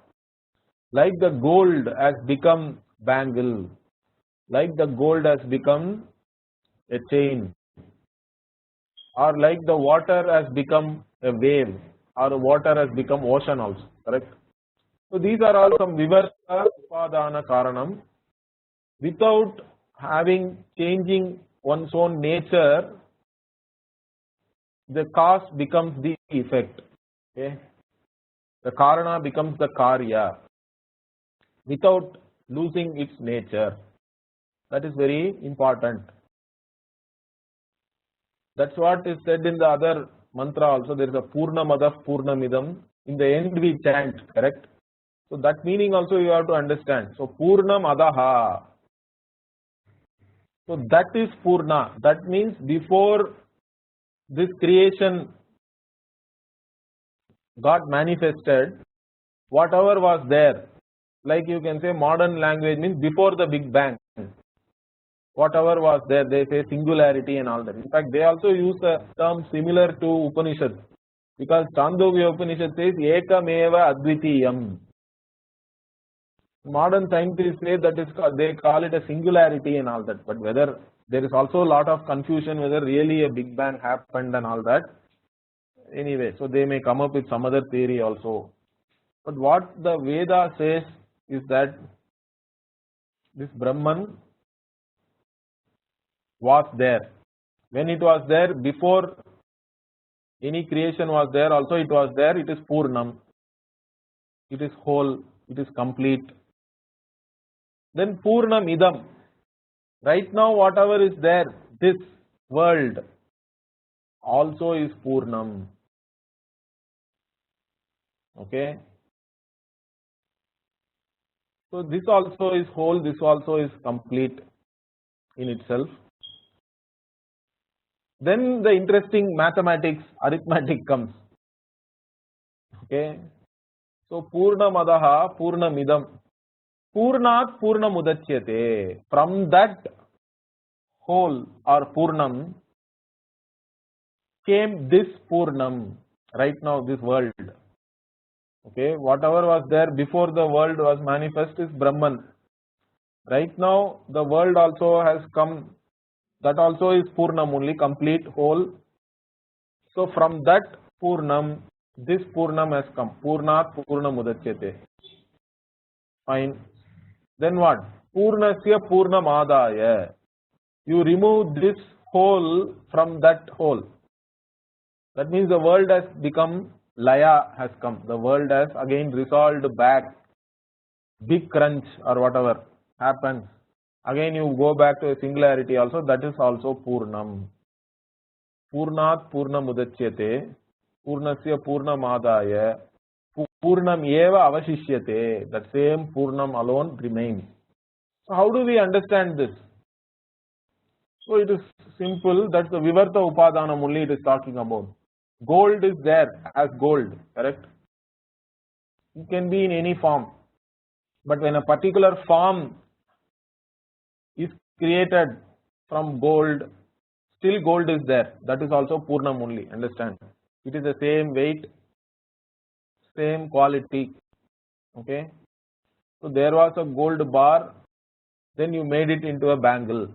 Like the gold has become bangle, like the gold has become a chain, or like the water has become a wave, or water has become ocean also, correct? So these are all some Vivarta Upadana Karanam. Without having changing one's own nature, the cause becomes the effect. Okay, the Karana becomes the Karya without losing its nature. That is very important. That's what is said in the other mantra also. There is a Purnamadav Purnamidam. In the end we chant, correct? So that meaning also you have to understand. So Purnamadaha. So that is Purna. That means before this creation got manifested, whatever was there, like you can say modern language means before the Big Bang, whatever was there, they say singularity and all that. In fact, they also use a term similar to Upanishad, because Chandogya Upanishad says Ekameva Advitiyam. Modern scientists say that is called, they call it a singularity and all that, but whether there is also a lot of confusion whether really a Big Bang happened and all that. Anyway, so they may come up with some other theory also. But what the Veda says is that this Brahman was there. When it was there, before any creation was there, also it was there, it is Purnam. It is whole, it is complete. Then Purnam Idam. Right now, whatever is there, this world also is Purnam. Okay. So this also is whole, this also is complete in itself. Then the interesting mathematics, arithmetic comes. Okay. So Purnamadaha Purnamidam. Purnat Purnamudachyate. From that whole or Purnam came this Purnam. Right now, this world. Okay. Whatever was there before the world was manifest is Brahman. Right now, the world also has come. That also is Purnam only, complete, whole. So from that Purnam, this Purnam has come. Purnat Purnamudachyate. Fine. Then what? Purnasya Purnamadaya. You remove this whole from that whole. That means the world has become Laya has come. The world has again resolved back. Big crunch or whatever happens. Again you go back to a singularity also. That is also Purnam. Purnat Purnamudachyate. Purnasya Purnamadaya. Purnam eva avashishyate. That same Purnam alone remains. So how do we understand this? So it is simple. That's the Vivarta Upadanam only it is talking about. Gold is there as gold, correct? It can be in any form. But when a particular form is created from gold, still gold is there. That is also Purnam only, understand? It is the same weight, same quality. Okay. So there was a gold bar, then you made it into a bangle.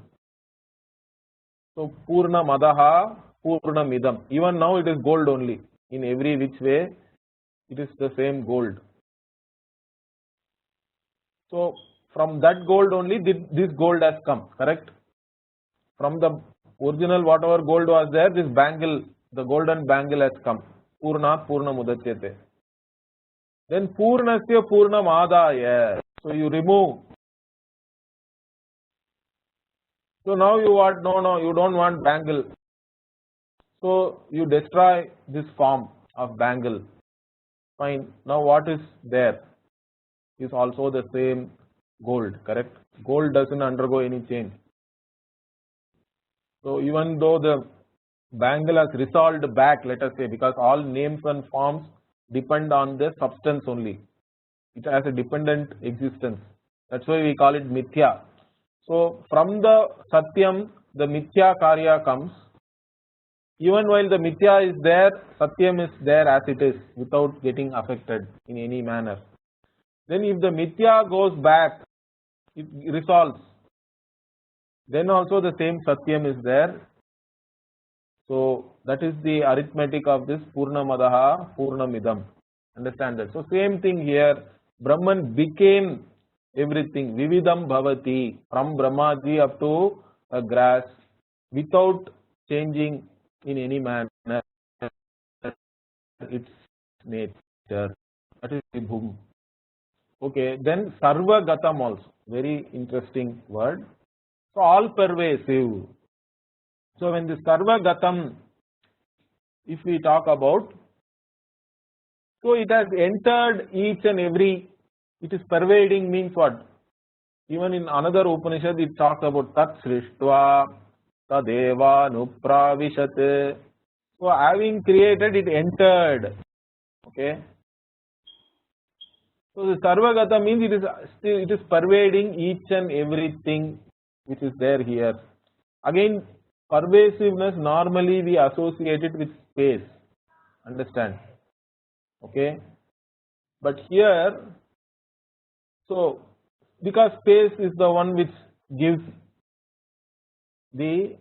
So Purna Madaha, Purna Midam. Even now it is gold only. In every which way, it is the same gold. So from that gold only, this gold has come, correct? From the original whatever gold was there, this bangle, the golden bangle has come. Purnat Purna Mudachyate. Then Purnasya Purna Madaya. So you remove. So now you want, no, you don't want bangle. So you destroy this form of bangle. Fine. Now what is there is also the same gold, correct? Gold doesn't undergo any change. So even though the bangle has resolved back, let us say, because all names and forms depend on the substance only. It has a dependent existence. That's why we call it Mithya. So from the Satyam, the Mithya Karya comes. Even while the Mithya is there, Satyam is there as it is without getting affected in any manner. Then if the Mithya goes back, it resolves. Then also the same Satyam is there. So that is the arithmetic of this Purnamadaha, Purnamidam. Understand that? So same thing here. Brahman became everything. Vividam Bhavati. From Brahmaji up to a grass without changing in any manner its nature. That is Vibhum. Okay, then Sarvagatam also. Very interesting word. So all pervasive. So when this Sarvagatam, if we talk about, so it has entered each and every, it is pervading means what? Even in another Upanishad it talks about Tat Srishtva Tadeva Nupravishat. So having created, it entered. Okay. So the Sarvagata means it is pervading each and everything which is there here. Again, pervasiveness normally we associate it with space. Understand? Okay. But here, so because space is the one which gives the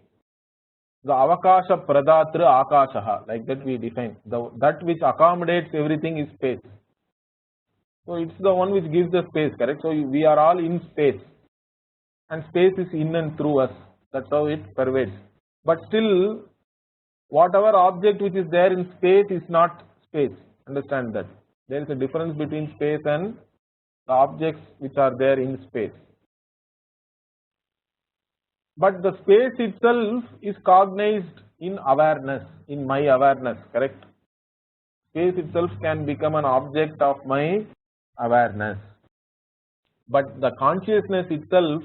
avakasha pradatra akashaha, like that we define. That which accommodates everything is space. So it's the one which gives the space, correct? So we are all in space, and space is in and through us. That's how it pervades. But still, whatever object which is there in space is not space. Understand that. There is a difference between space and the objects which are there in space. But the space itself is cognized in awareness, in my awareness, correct? Space itself can become an object of my awareness. But the consciousness itself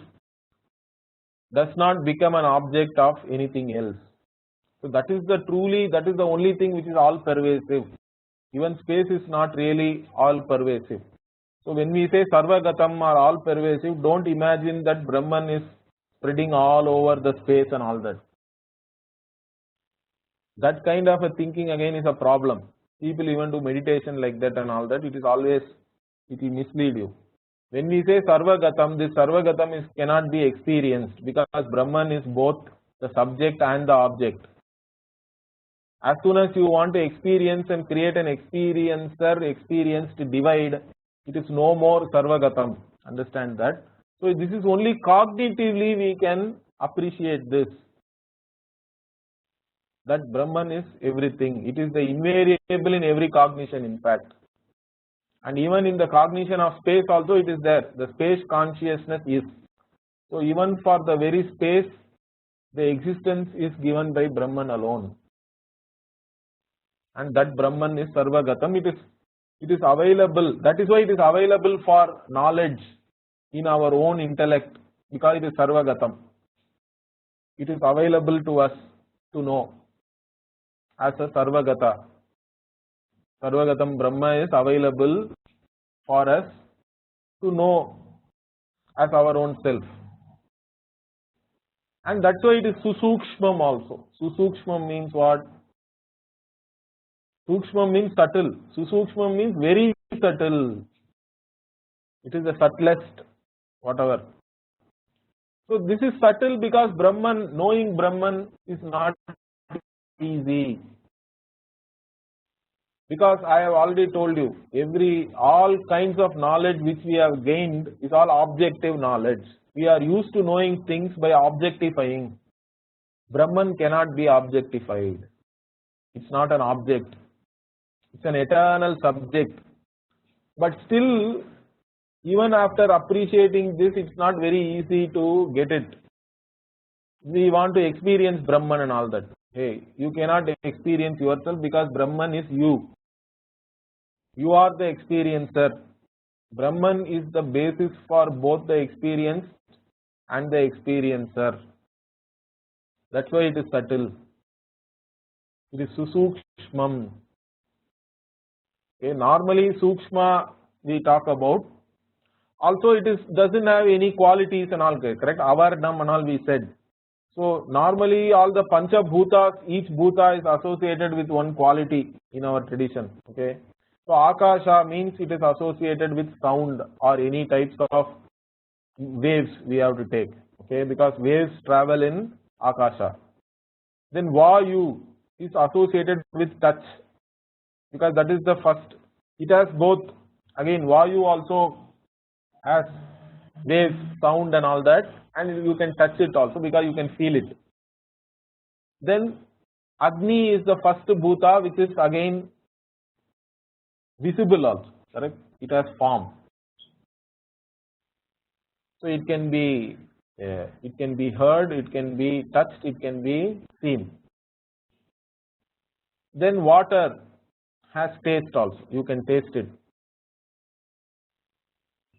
does not become an object of anything else. So that is the only thing which is all pervasive. Even space is not really all pervasive. So when we say Sarvagatam or all pervasive, don't imagine that Brahman is spreading all over the space and all that. That kind of a thinking again is a problem. People even do meditation like that and all that. It will mislead you. When we say Sarvagatam, this Sarvagatam cannot be experienced because Brahman is both the subject and the object. As soon as you want to experience and create an experiencer, experienced divide, it is no more Sarvagatam. Understand that? So this is only cognitively we can appreciate this. That Brahman is everything. It is the invariable in every cognition, in fact. And even in the cognition of space also it is there. The space consciousness is. So even for the very space, the existence is given by Brahman alone. And that Brahman is Sarvagatam. It is available. That is why it is available for knowledge in our own intellect, because it is Sarvagatam. It is available to us to know as a Sarvagata. Sarvagatam Brahma is available for us to know as our own self. And that's why it is Susukshmam also. Susukshmam means what? Sukshmam means subtle. Susukshmam means very subtle. It is the subtlest, whatever. So this is subtle because Brahman, knowing Brahman is not easy. Because I have already told you, all kinds of knowledge which we have gained is all objective knowledge. We are used to knowing things by objectifying. Brahman cannot be objectified. It's not an object. It's an eternal subject. But still, even after appreciating this, it's not very easy to get it. We want to experience Brahman and all that. Hey, you cannot experience yourself because Brahman is you. You are the experiencer. Brahman is the basis for both the experience and the experiencer. That's why it is subtle. It is Susukshmam. Okay, normally Sukshma we talk about. Also it doesn't have any qualities and all, correct? Avarnam and all we said. So normally all the Pancha Bhutas, each Bhuta is associated with one quality in our tradition. Okay. So Akasha means it is associated with sound or any types of waves we have to take. Okay, because waves travel in Akasha. Then Vayu is associated with touch, because that is the first. It has both. Again, Vayu also has waves, sound and all that, and you can touch it also because you can feel it. Then Agni is the first Bhuta, which is again visible also, correct? It has form. So it can be heard, it can be touched, it can be seen. Then water has taste also, you can taste it.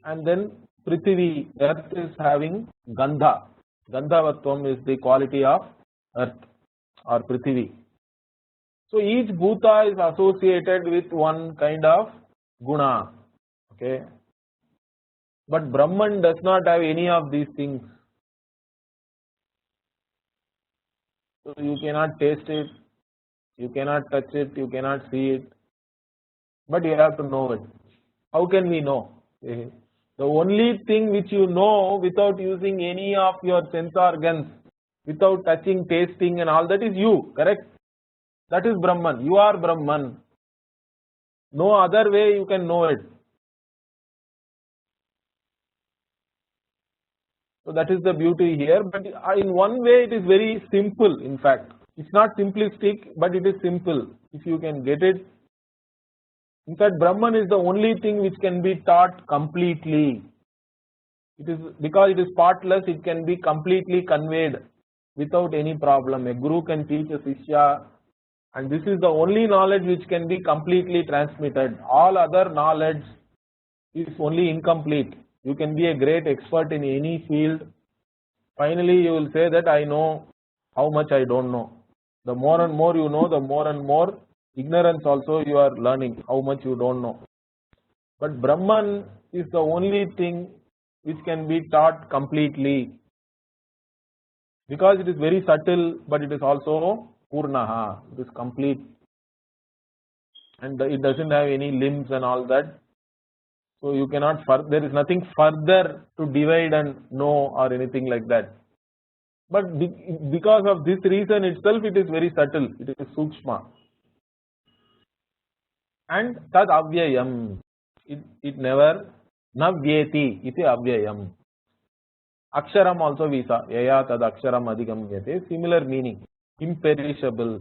And then Prithvi, earth is having Gandha. Gandhavatvam is the quality of earth or Prithvi. So each Bhuta is associated with one kind of guna. Okay. But Brahman does not have any of these things. So you cannot taste it, you cannot touch it, you cannot see it, but you have to know it. How can we know? The only thing which you know without using any of your sense organs, without touching, tasting and all that is you, correct? That is Brahman. You are Brahman. No other way you can know it. So that is the beauty here, but in one way it is very simple. In fact, it's not simplistic, but it is simple if you can get it. In fact, Brahman is the only thing which can be taught completely. It is because it is partless, it can be completely conveyed without any problem. A guru can teach a Shishya, and this is the only knowledge which can be completely transmitted. All other knowledge is only incomplete. You can be a great expert in any field. Finally, you will say that I know how much I don't know. The more and more you know, the more and more Ignorance also you are learning how much you don't know. But Brahman is the only thing which can be taught completely, because it is very subtle, but it is also Purnaha, it is complete, and it doesn't have any limbs and all that. So you cannot, there is nothing further to divide and know or anything like that. But because of this reason itself, it is very subtle, it is Sukshma. And Tad Avyayam, it never, Navyeti, iti Avyayam. Aksharam also we saw, Yaya Tad Aksharam Adhigamyate, similar meaning, imperishable.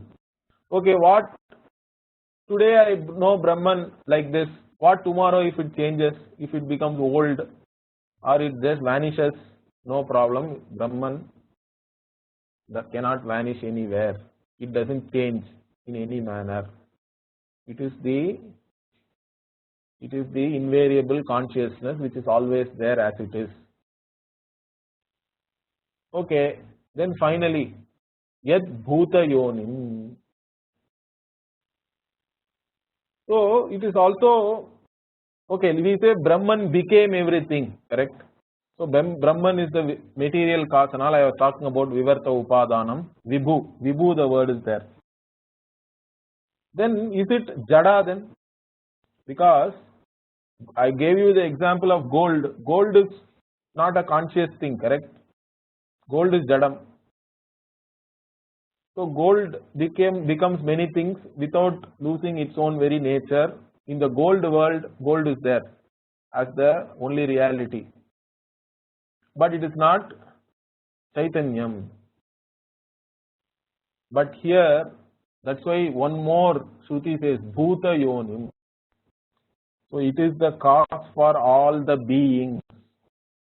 Okay, what today I know Brahman like this, what tomorrow if it changes, if it becomes old or it just vanishes, no problem. Brahman that cannot vanish anywhere, it doesn't change in any manner. It is the invariable consciousness which is always there as it is. Okay, then finally, Yad Bhuta Yonim. So it is also, okay, we say Brahman became everything, correct? So Brahman is the material cause and all. I was talking about Vivarta Upadanam, Vibhu the word is there. Then is it Jada then? Because I gave you the example of gold. Gold is not a conscious thing, correct? Gold is Jadam. So gold becomes many things without losing its own very nature. In the gold world, gold is there as the only reality. But it is not Chaitanyam. But here, that's why one more Shruti says Bhuta Yonim. So it is the cause for all the beings.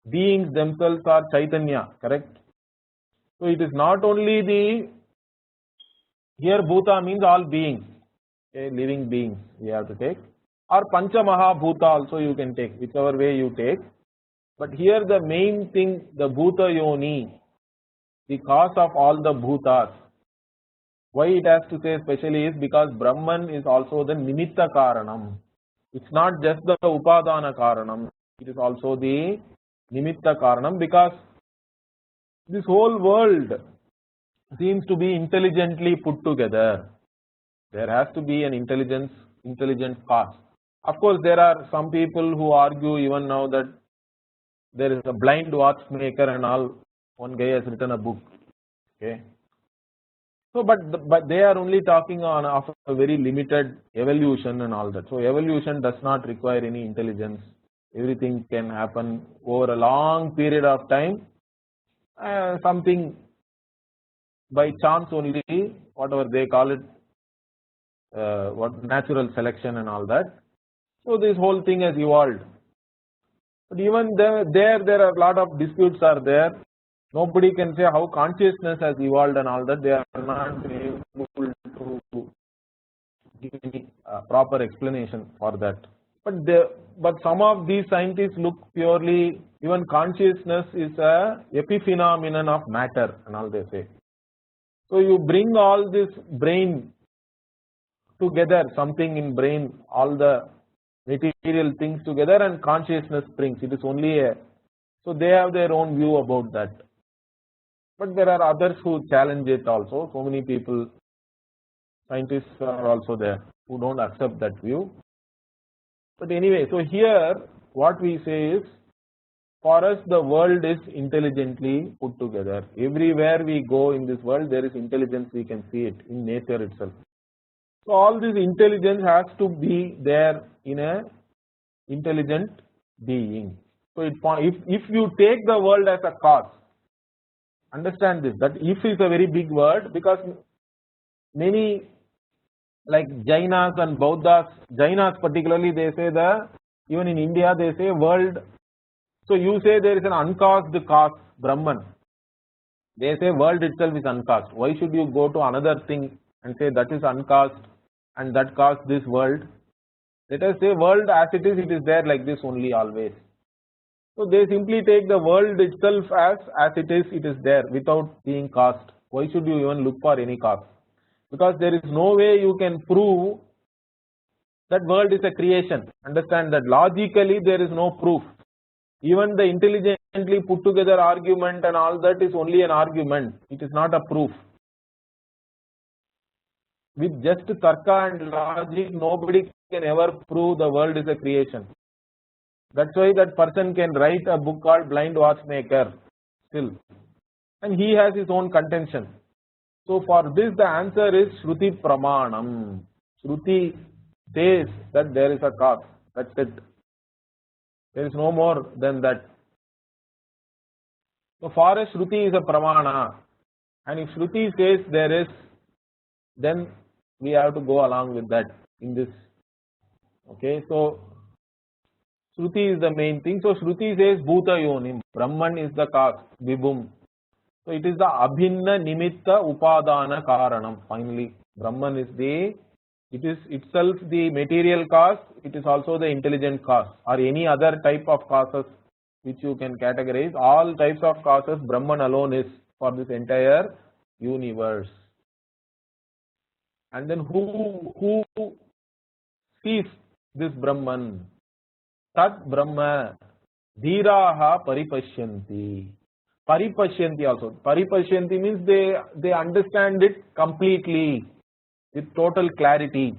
Beings themselves are Chaitanya, correct? So it is not only the, here Bhuta means all beings, okay, living beings we have to take, or Pancha Maha Bhuta also you can take, whichever way you take. But here the main thing, the Bhuta Yoni, the cause of all the Bhutas. Why it has to say specially is because Brahman is also the Nimitta Karanam. It's not just the Upadana Karanam, it is also the Nimitta Karanam, because this whole world seems to be intelligently put together. There has to be an intelligent cause. Of course, there are some people who argue even now that there is a blind watchmaker and all. One guy has written a book. Okay. So, but they are only talking on of a very limited evolution and all that. So, evolution does not require any intelligence. Everything can happen over a long period of time. Something by chance only, whatever they call it, what natural selection and all that. So, this whole thing has evolved. But even there are a lot of disputes are there. Nobody can say how consciousness has evolved and all that. They are not able to give any proper explanation for that. But some of these scientists look purely, even consciousness is a epiphenomenon of matter and all they say. So you bring all this brain together, something in brain, all the material things together, and consciousness springs. It is only a, so they have their own view about that. But there are others who challenge it also. So many people, scientists are also there who don't accept that view. But anyway, so here what we say is, for us the world is intelligently put together. Everywhere we go in this world there is intelligence, we can see it in nature itself. So all this intelligence has to be there in a intelligent being. So if you take the world as a cause, understand this, that if is a very big word, because many like Jainas and Bauddhas, Jainas particularly, they say that even in India they say world. So you say there is an uncaused cause, Brahman. They say world itself is uncaused. Why should you go to another thing and say that is uncaused and that caused this world? Let us say world as it is there like this only always. So they simply take the world itself as it is there without being caused. Why should you even look for any cause? because there is no way you can prove that world is a creation. Understand that logically there is no proof. Even the intelligently put together argument and all that is only an argument. It is not a proof. With just tarka and logic, nobody can ever prove the world is a creation. That's why that person can write a book called Blind Watchmaker still. And he has his own contention. So for this the answer is Shruti Pramanam. Shruti says that there is a cause. That's it. There is no more than that. So for a Shruti is a Pramana. And if Shruti says there is, then we have to go along with that in this. Okay, so Shruti is the main thing. So Shruti says Bhuta Yonim. Brahman is the cause. Vibhum. So it is the Abhinna Nimitta Upadana Karanam. Finally, Brahman is it is itself the material cause, it is also the intelligent cause, or any other type of causes which you can categorize. All types of causes, Brahman alone is for this entire universe. And then who sees this Brahman? Tat Brahma Dhiraha Paripashyanti. Paripashyanti also. Paripashyanti means they understand it completely with total clarity.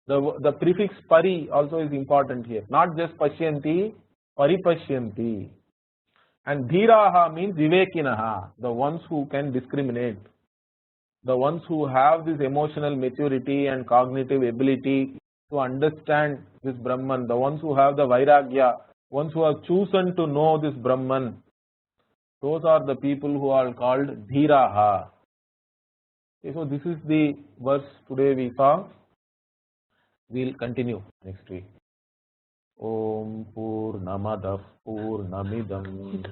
The prefix pari also is important here. Not just pashyanti, paripashyanti. And dhiraha means vivekinaha, the ones who can discriminate, the ones who have this emotional maturity and cognitive ability to understand this Brahman, the ones who have the vairagya, ones who have chosen to know this Brahman. Those are the people who are called dhiraha. Okay, so this is the verse today we saw. We will continue next week. Om Purnamadah Purnamidam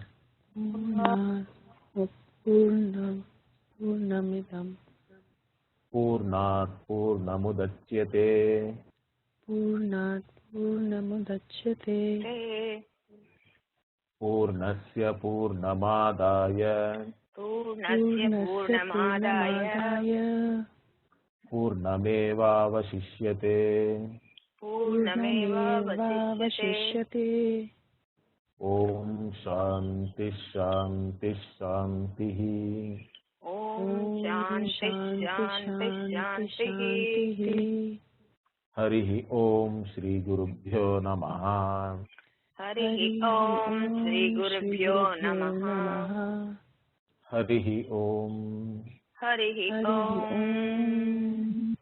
Purnamidam Purnat Purnamudachyate Purnat Purnamudachyate Purnasya Purnamadaya Purnameva Vashishyate Om Shanti Shanti Shanti Om Shanti Shanti Shanti. Harihi Om Shri Gurubhyo Namaha. Harihi Om Shri Gurubhyo Namaha. Harihi Om. Harihi Om.